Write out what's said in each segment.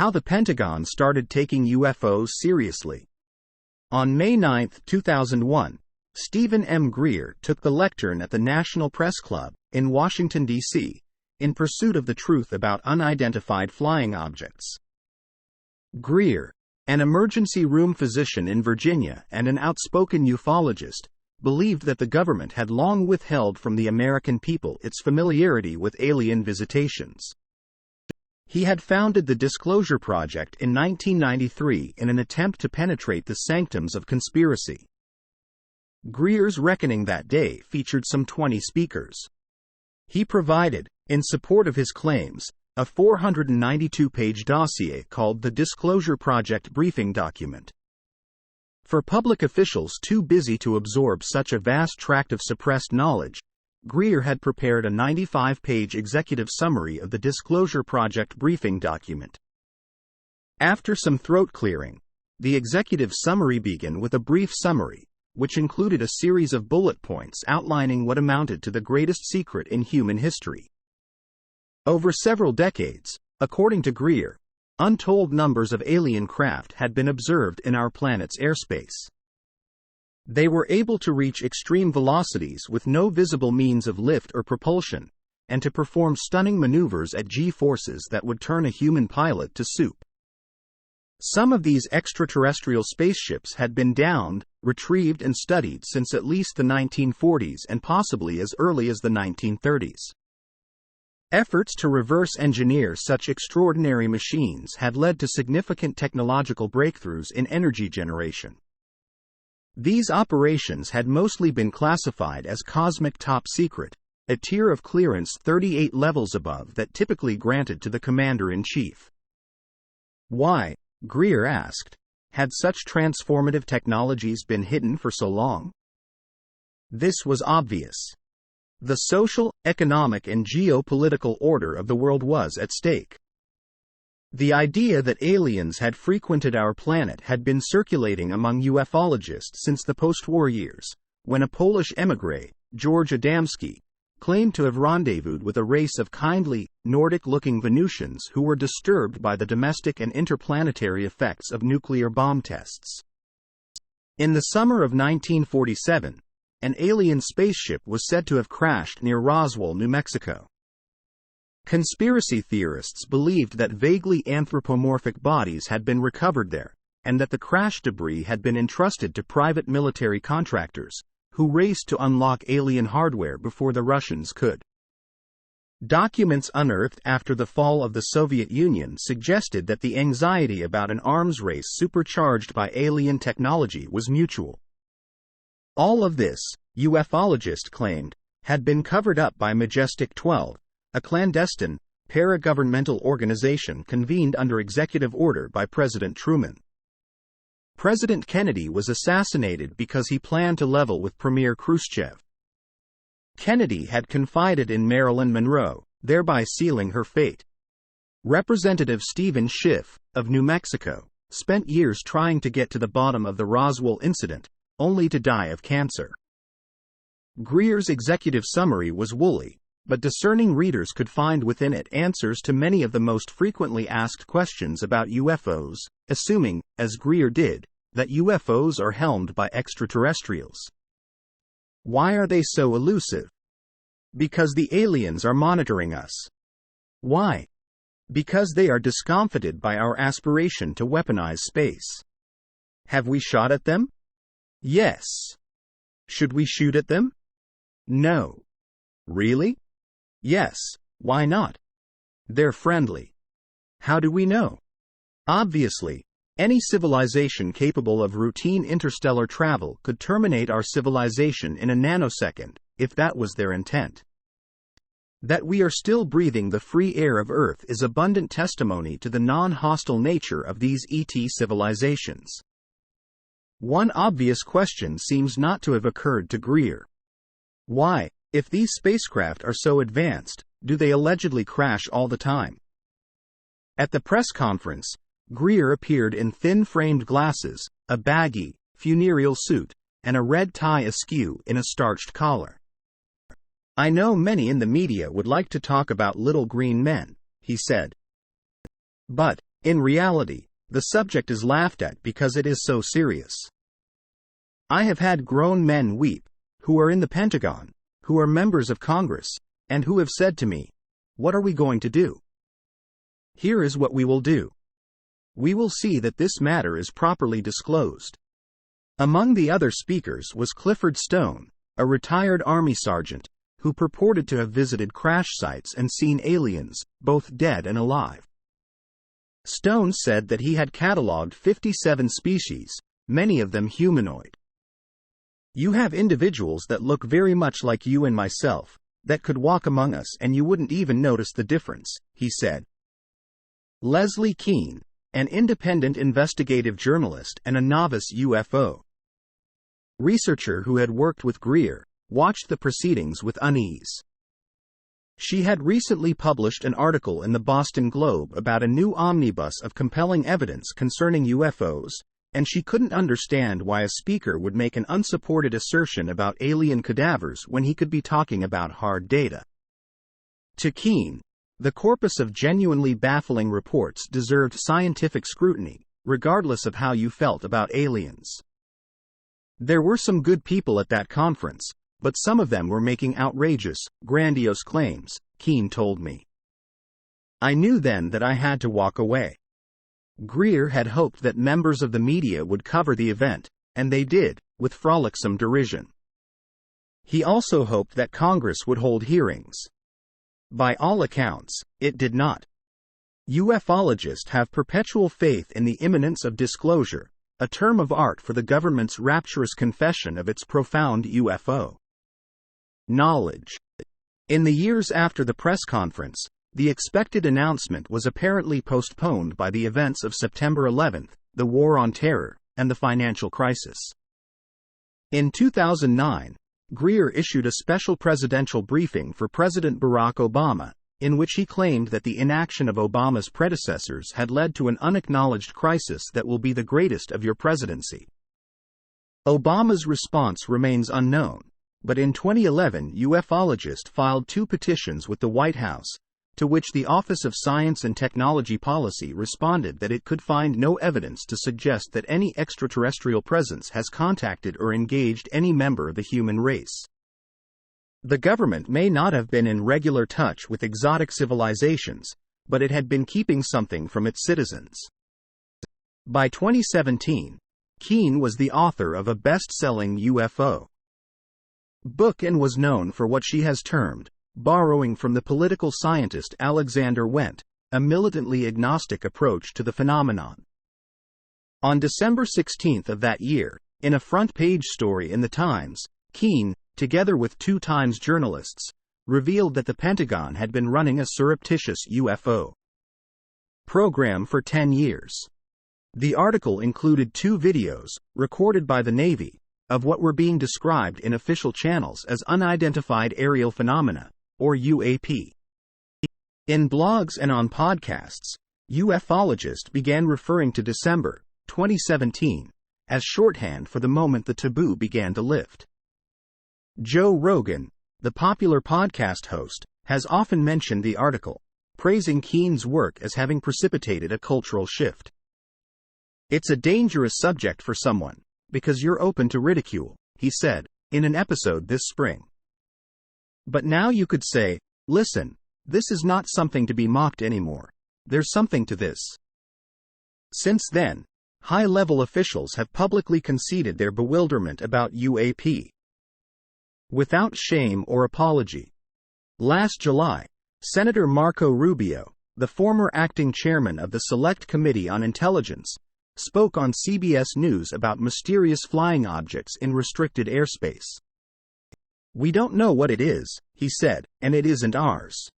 How the Pentagon started taking UFOs seriously. On May 9, 2001, Stephen M. Greer took the lectern at the National Press Club in Washington, D.C., in pursuit of the truth about unidentified flying objects. Greer, an emergency room physician in Virginia and an outspoken ufologist, believed that the government had long withheld from the American people its familiarity with alien visitations. He had founded the Disclosure Project in 1993 in an attempt to penetrate the sanctums of conspiracy. Greer's reckoning that day featured some 20 speakers. He provided, in support of his claims, a 492-page dossier called the Disclosure Project Briefing Document. For public officials too busy to absorb such a vast tract of suppressed knowledge, Greer had prepared a 95-page executive summary of the Disclosure Project Briefing Document. After some throat-clearing, the executive summary began with a brief summary, which included a series of bullet points outlining what amounted to the greatest secret in human history. Over several decades, according to Greer, untold numbers of alien craft had been observed in our planet's airspace. They were able to reach extreme velocities with no visible means of lift or propulsion, and to perform stunning maneuvers at G-forces that would turn a human pilot to soup. Some of these extraterrestrial spaceships had been downed, retrieved and studied since at least the 1940s and possibly as early as the 1930s. Efforts to reverse engineer such extraordinary machines had led to significant technological breakthroughs in energy generation. These operations had mostly been classified as cosmic top secret, a tier of clearance 38 levels above that typically granted to the commander-in-chief. Why, Greer asked, had such transformative technologies been hidden for so long? This was obvious. The social, economic and geopolitical order of the world was at stake. The idea that aliens had frequented our planet had been circulating among ufologists since the post-war years, when a Polish émigré, George Adamski, claimed to have rendezvoused with a race of kindly, Nordic-looking Venusians who were disturbed by the domestic and interplanetary effects of nuclear bomb tests. In the summer of 1947, an alien spaceship was said to have crashed near Roswell, New Mexico. Conspiracy theorists believed that vaguely anthropomorphic bodies had been recovered there, and that the crash debris had been entrusted to private military contractors, who raced to unlock alien hardware before the Russians could. Documents unearthed after the fall of the Soviet Union suggested that the anxiety about an arms race supercharged by alien technology was mutual. All of this, ufologists claimed, had been covered up by Majestic 12, a clandestine, para-governmental organization convened under executive order by President Truman. President Kennedy was assassinated because he planned to level with Premier Khrushchev. Kennedy had confided in Marilyn Monroe, thereby sealing her fate. Representative Stephen Schiff, of New Mexico, spent years trying to get to the bottom of the Roswell incident, only to die of cancer. Greer's executive summary was woolly, but discerning readers could find within it answers to many of the most frequently asked questions about UFOs, assuming, as Greer did, that UFOs are helmed by extraterrestrials. Why are they so elusive? Because the aliens are monitoring us. Why? Because they are discomfited by our aspiration to weaponize space. Have we shot at them? Yes. Should we shoot at them? No. Really? Yes, why not? They're friendly. How do we know? Obviously, any civilization capable of routine interstellar travel could terminate our civilization in a nanosecond, if that was their intent. That we are still breathing the free air of Earth is abundant testimony to the non-hostile nature of these ET civilizations. One obvious question seems not to have occurred to Greer. Why, if these spacecraft are so advanced, do they allegedly crash all the time? At the press conference, Greer appeared in thin-framed glasses, a baggy, funereal suit, and a red tie askew in a starched collar. "I know many in the media would like to talk about little green men," he said. "But, In reality, the subject is laughed at because it is so serious. I have had grown men weep, who are in the Pentagon, who are members of Congress, and who have said to me, "What are we going to do? Here is what we will do. We will see that this matter is properly disclosed." Among the other speakers was Clifford Stone, a retired Army sergeant, who purported to have visited crash sites and seen aliens, both dead and alive. Stone said that he had catalogued 57 species, many of them humanoid. "You have individuals that look very much like you and myself, that could walk among us and you wouldn't even notice the difference," he said. Leslie Keene, an independent investigative journalist and a novice UFO researcher who had worked with Greer, watched the proceedings with unease. She had recently published an article in the Boston Globe about a new omnibus of compelling evidence concerning UFOs, and she couldn't understand why a speaker would make an unsupported assertion about alien cadavers when he could be talking about hard data. To Keene, the corpus of genuinely baffling reports deserved scientific scrutiny, regardless of how you felt about aliens. There were some good people at that conference, but some of them were making outrageous, grandiose claims, Keene told me. I knew then that I had to walk away. Greer had hoped that members of the media would cover the event, and they did, with frolicsome derision. He also hoped that Congress would hold hearings. By all accounts, it did not. Ufologists have perpetual faith in the imminence of disclosure, a term of art for the government's rapturous confession of its profound UFO knowledge. In the years after the press conference, the expected announcement was apparently postponed by the events of September 11, the War on Terror, and the financial crisis. In 2009, Greer issued a special presidential briefing for President Barack Obama, in which he claimed that the inaction of Obama's predecessors had led to an unacknowledged crisis that will be the greatest of your presidency. Obama's response remains unknown, but in 2011 ufologists filed 2 petitions with the White House, to which the Office of Science and Technology Policy responded that it could find no evidence to suggest that any extraterrestrial presence has contacted or engaged any member of the human race. The government may not have been in regular touch with exotic civilizations, but it had been keeping something from its citizens. By 2017, Keene was the author of a best-selling UFO book and was known for what she has termed, borrowing from the political scientist Alexander Wendt, a militantly agnostic approach to the phenomenon. On December 16 of that year, in a front-page story in The Times, Keene, together with 2 Times journalists, revealed that the Pentagon had been running a surreptitious UFO program for 10 years. The article included 2 videos, recorded by the Navy, of what were being described in official channels as unidentified aerial phenomena, or UAP. In blogs and on podcasts, ufologists began referring to December 2017 as shorthand for the moment the taboo began to lift. Joe Rogan, the popular podcast host, has often mentioned the article, praising Keene's work as having precipitated a cultural shift. "It's a dangerous subject for someone, because you're open to ridicule," he said, in an episode this spring. "But now you could say, listen, this is not something to be mocked anymore. There's something to this." Since then, high-level officials have publicly conceded their bewilderment about UAP, without shame or apology. Last July, Senator Marco Rubio, the former acting chairman of the Select Committee on Intelligence, spoke on CBS News about mysterious flying objects in restricted airspace. "We don't know what it is," he said, "and it isn't ours."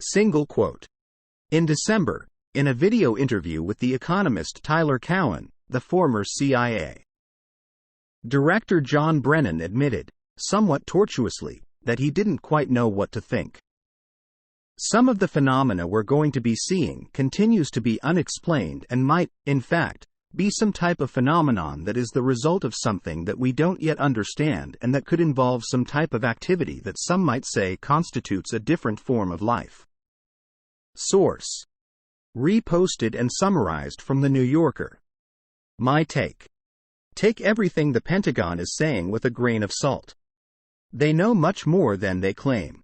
Single quote. In December, in a video interview with the economist Tyler Cowen, the former CIA director John Brennan admitted, somewhat tortuously, that he didn't quite know what to think. Some of the phenomena we're going to be seeing continues to be unexplained and might, in fact, be some type of phenomenon that is the result of something that we don't yet understand and that could involve some type of activity that some might say constitutes a different form of life. Source: Reposted and summarized from The New Yorker. My take. Take everything the Pentagon is saying with a grain of salt. They know much more than they claim.